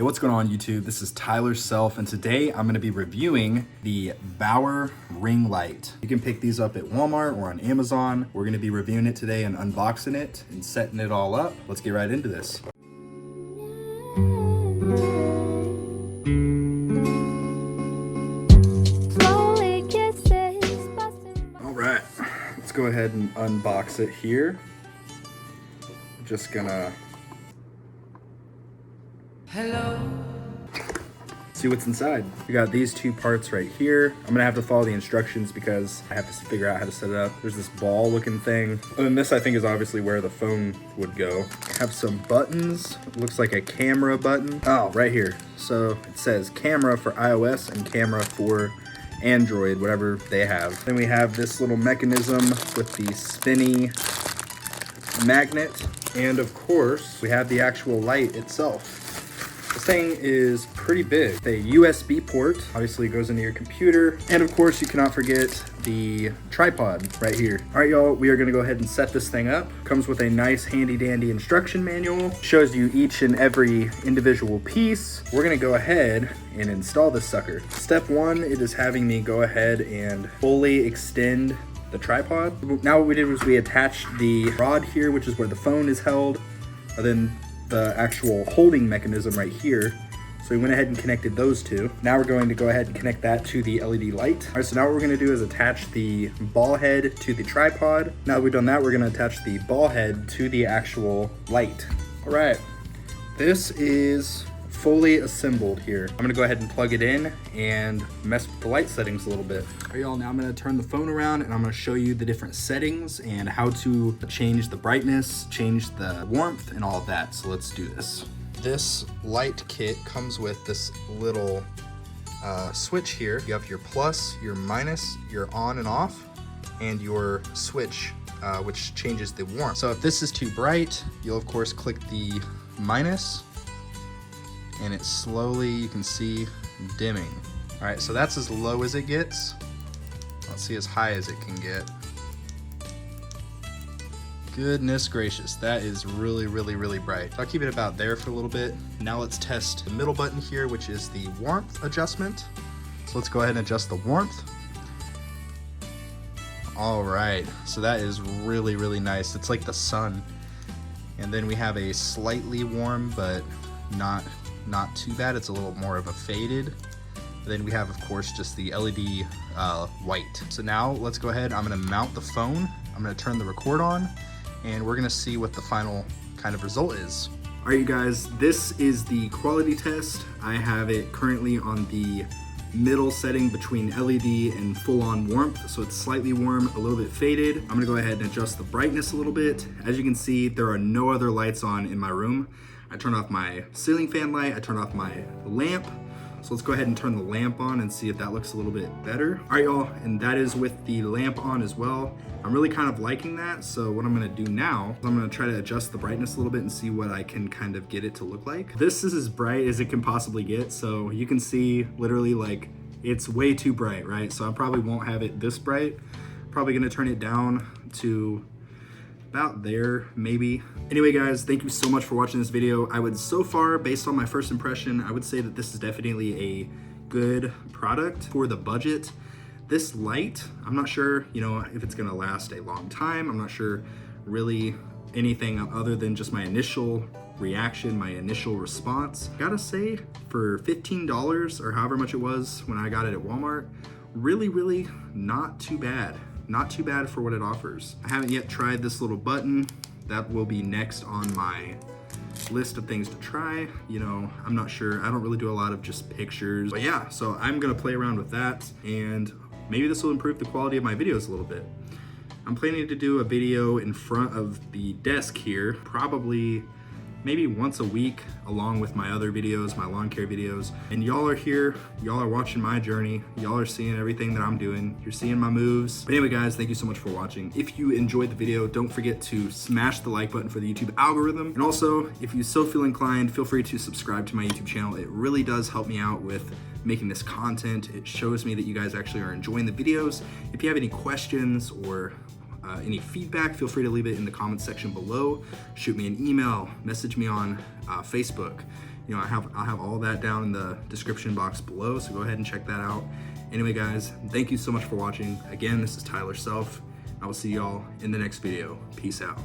Hey, what's going on YouTube? This is Tyler Self, and today I'm going to be reviewing the Bauer ring light. You can pick these up at Walmart or on Amazon. We're going to be reviewing it today and unboxing it and setting it all up. Let's get right into this. All right, let's go ahead and unbox it here. I'm just gonna see what's inside. We got these two parts right here. I'm gonna have to follow the instructions because I have to figure out how to set it up. There's this ball looking thing. And then this I think is obviously where the phone would go. I have some buttons. It looks like a camera button. Oh, right here. So it says camera for iOS and camera for Android, whatever they have. Then we have this little mechanism with the spinny magnet. And of course, we have the actual light itself. This thing is pretty big. The USB port obviously goes into your computer. And of course, you cannot forget the tripod right here. All right, y'all, we are gonna go ahead and set this thing up. Comes with a nice handy dandy instruction manual. Shows you each and every individual piece. We're gonna go ahead and install this sucker. Step one, it is having me go ahead and fully extend the tripod. Now what we did was we attached the rod here, which is where the phone is held, and then the actual holding mechanism right here. So we went ahead and connected those two. Now we're going to go ahead and connect that to the LED light. All right, so now what we're gonna do is attach the ball head to the tripod. Now that we've done that, we're gonna attach the ball head to the actual light. All right, this is fully assembled here. I'm gonna go ahead and plug it in and mess with the light settings a little bit. All right, y'all, now I'm gonna turn the phone around and I'm gonna show you the different settings and how to change the brightness, change the warmth, and all of that. So let's do this. This light kit comes with this little switch here. You have your plus, your minus, your on and off, and your switch, which changes the warmth. So if this is too bright, you'll of course click the minus, and it slowly, you can see, dimming. All right, so that's as low as it gets. Let's see as high as it can get. Goodness gracious, that is really, really, really bright. I'll keep it about there for a little bit. Now let's test the middle button here, which is the warmth adjustment. So let's go ahead and adjust the warmth. All right, so that is really, really nice. It's like the sun. And then we have a slightly warm, but not too bad. It's a little more of a faded. Then we have, of course, just the LED white. So now let's go ahead. I'm gonna mount the phone. I'm gonna turn the record on, and we're gonna see what the final kind of result is. All right, you guys, this is the quality test. I have it currently on the middle setting between LED and full-on warmth, so it's slightly warm, a little bit faded. I'm gonna go ahead and adjust the brightness a little bit. As you can see, there are no other lights on in my room. I turned off my ceiling fan light, I turned off my lamp. So let's go ahead and turn the lamp on and see if that looks a little bit better. All right, y'all, and that is with the lamp on as well. I'm really kind of liking that, so what I'm gonna do now is I'm gonna try to adjust the brightness a little bit and see what I can kind of get it to look like. This is as bright as it can possibly get, so you can see literally like it's way too bright, right? So I probably won't have it this bright. Probably gonna turn it down to about there, maybe. Anyway, guys, thank you so much for watching this video. I would, so far, based on my first impression, I would say that this is definitely a good product for the budget. This light, I'm not sure, if it's gonna last a long time. I'm not sure really anything other than just my initial reaction, my initial response. Gotta say, for $15 or however much it was when I got it at Walmart, really, really not too bad. Not too bad for what it offers. I haven't yet tried this little button. That will be next on my list of things to try. I'm not sure. I don't really do a lot of just pictures. But yeah, so I'm gonna play around with that, and maybe this will improve the quality of my videos a little bit. I'm planning to do a video in front of the desk here, probably maybe once a week, along with my other videos, my lawn care videos. And y'all are here, y'all are watching my journey, y'all are seeing everything that I'm doing, you're seeing my moves. But anyway, guys, thank you so much for watching. If you enjoyed the video, don't forget to smash the like button for the YouTube algorithm. And also, if you so feel inclined, feel free to subscribe to my YouTube channel. It really does help me out with making this content. It shows me that you guys actually are enjoying the videos. If you have any questions or any feedback, feel free to leave it in the comments section below. Shoot me an email, message me on Facebook. You know, I'll have all that down in the description box below, so go ahead and check that out. Anyway, guys, thank you so much for watching. Again, this is Tyler Self. I will see y'all in the next video. Peace out.